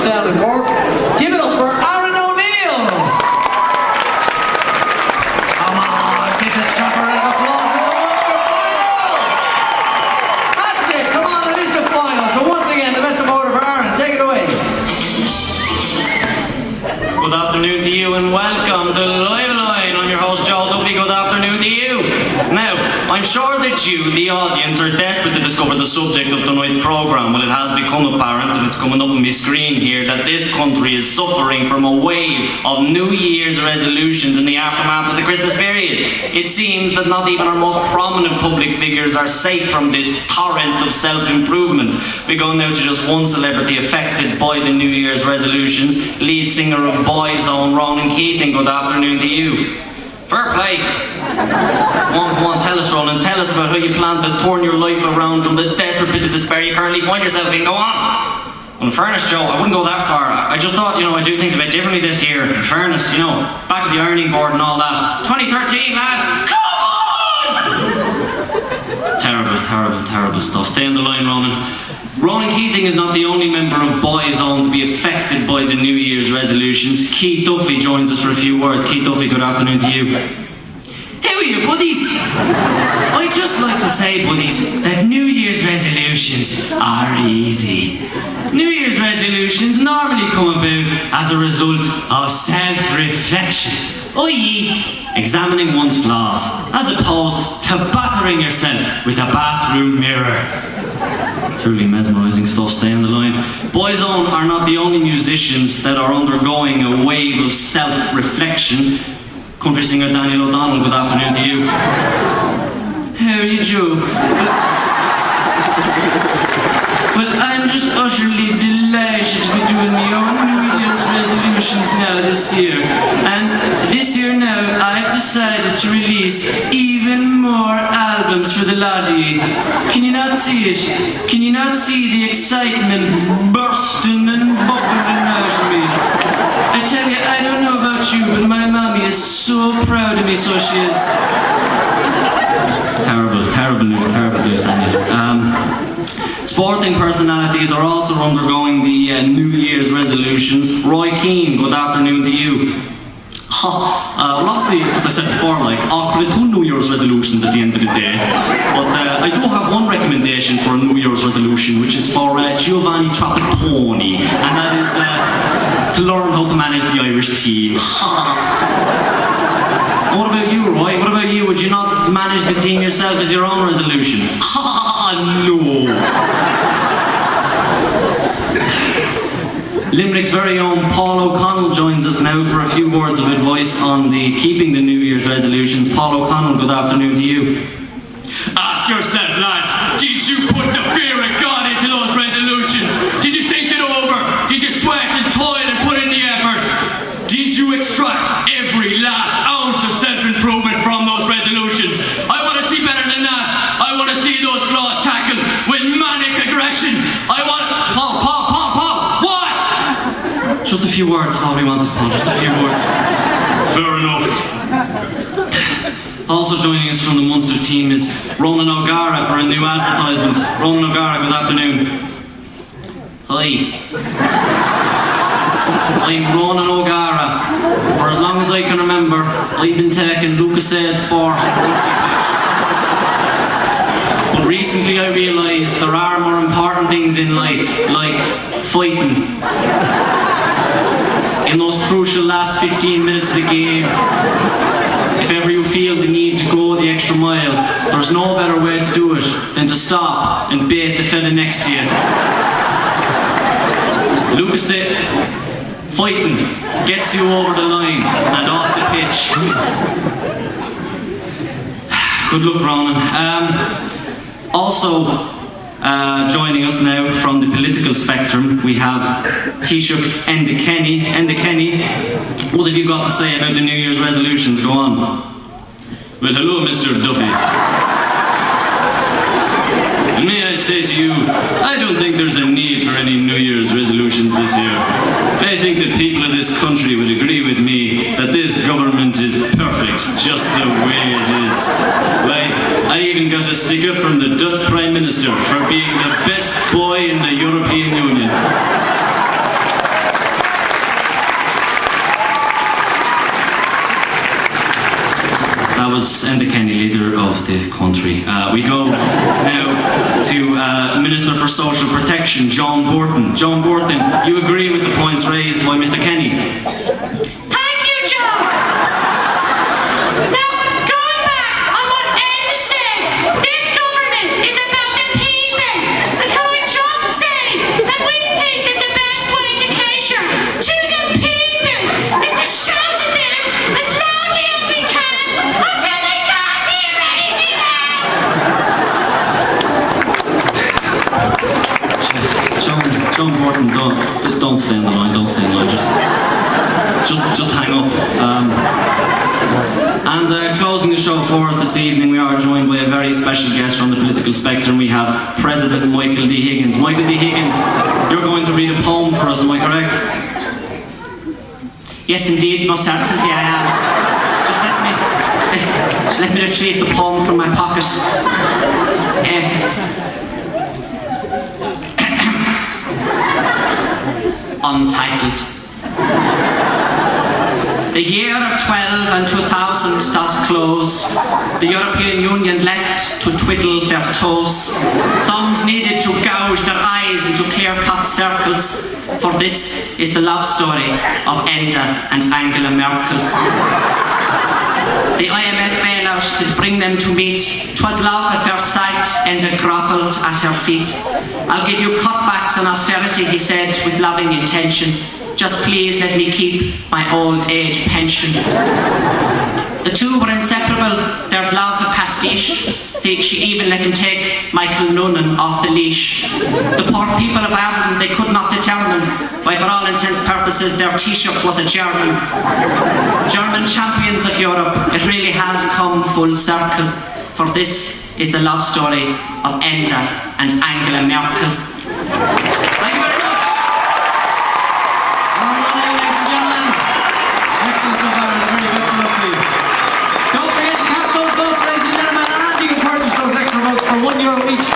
down in Cork. Give it up for Aaron O'Neill. Come on, give a chopper an applause as a Munster final. That's it, come on, it is the final. So once again, the best of order for Aaron. Take it away. Good afternoon to you and welcome to Liveline. I'm your host Joe Duffy. Good afternoon to you. Now, I'm sure that you, the audience, are desperate to discover the subject of tonight's programme. Well, it has become apparent, and it's coming up on my screen here, that this country is suffering from a wave of New Year's resolutions in the aftermath of the Christmas period. It seems that not even our most prominent public figures are safe from this torrent of self-improvement. We go now to just one celebrity affected by the New Year's resolutions, lead singer of Boyzone, Ronan Keating. Good afternoon to you. Fair play. Go on, tell us, Ronan. Tell us about how you plan to turn your life around from the desperate pit of despair you currently find yourself in. Go on. Well, in fairness, Joe, I wouldn't go that far. I just thought, I'd do things a bit differently this year. In fairness, back to the ironing board and all that. 2013, lads. Come on! Terrible stuff. Stay on the line, Ronan. Ronan Keating is not the only member of Boyzone to be affected by the New Year's resolutions. Keith Duffy joins us for a few words. Keith Duffy, good afternoon to you. How are you, buddies? I'd just like to say, buddies, that New Year's resolutions are easy. New Year's resolutions normally come about as a result of self-reflection, i.e. examining one's flaws, as opposed to battering yourself with a bathroom mirror. Truly mesmerising stuff. Stay on the line. Boyzone are not the only musicians that are undergoing a wave of self-reflection. Country singer Daniel O'Donnell, good afternoon to you. How are you, Joe? Well, I'm just utterly delighted to be doing my own New Year's resolutions now this year. And this year now, I've decided to release even more albums for the lot of you. Can you not see it? Can you not see the excitement bursting and bubbling out of me? I tell you, I don't know about you, but my mommy is so proud of me, so she is. Terrible news, Daniel. Sporting personalities are also undergoing the New Year's resolutions. Roy Keane, good afternoon to you. Well, obviously, as I said before, awkward two New Year's resolutions at the end of the day. But I do have one recommendation for a New Year's resolution, which is for Giovanni Trapattoni, and that is to learn how to manage the Irish team. What about you, Roy? What about you? Would you not manage the team yourself as your own resolution? No. Limerick's very own Paul O'Connell joins us now for a few words of advice on keeping the New Year's resolutions. Paul O'Connell, good afternoon to you. Ask yourself, lads, did you put the fear of God into those resolutions? Did you think it over? Did you sweat and toil and put in the effort? Did you extract every last ounce of self-improvement from those resolutions? I want to see better than that. I want to see those flaws tackled with manic aggression. I want... Paul, what? Just a few words, that's all we wanted, Paul, just a few words. Fair enough. Also joining us from the Munster team is Ronan O'Gara for a new advertisement. Ronan O'Gara, good afternoon. Hi. I'm Ronan O'Gara. For as long as I can remember, I've been taking Lucasade Sport. But recently I realised there are more important things in life, like fighting. In those crucial last 15 minutes of the game, if ever you feel the need to go the extra mile, there's no better way to do it than to stop and bait the fella next to you. Lucasade fighting gets you over the line and off the pitch. Good luck, Ronan. Also joining us now from the political spectrum, we have Taoiseach Enda Kenny. Enda Kenny, what have you got to say about the New Year's resolutions? Go on. Well, hello, Mr. Duffy. And may I say to you, I don't think there's a need for any New Year's resolutions this year. I think that people in this country would agree with me that this government is perfect, just the way it is. Right? I even got a sticker from the Dutch Prime Minister for being the best boy in the European Union. that was Enda Kenny, leader of the country. We go now to Minister for Social Protection, John Borton. John Borton, you agree with the points raised by Mr. Kenny? Thank you, Joe. Now, going back on what Enda said, this government is about the people. And can I just say that we think that the best way to cater to the people is to shout at them as loudly as we can until they can't hear anything else. John Borton, don't stay on the line, don't stay on the line, just hang up. And closing the show for us this evening, we are joined by a very special guest from the political spectrum. We have President Michael D. Higgins. Michael D. Higgins, you're going to read a poem for us, am I correct? Yes, indeed, most certainly I am. Just let me retrieve the poem from my pocket. Untitled. The year of 12 and 2000 does close. The European Union left to twiddle their toes. Thumbs needed to gouge their eyes into clear-cut circles. For this is the love story of Enda and Angela Merkel. The IMF bailout did bring them to meet. 'Twas love at first sight, Enda grovelled at her feet. I'll give you cutbacks on austerity, he said with loving intention. Just please let me keep my old age pension. The two were inseparable, their love a pastiche. She even let him take Michael Noonan off the leash. The poor people of Ireland, they could not determine why for all intents purposes their Taoiseach was a German. German champions of Europe, it really has come full circle. For this is the love story of Enda and Angela Merkel.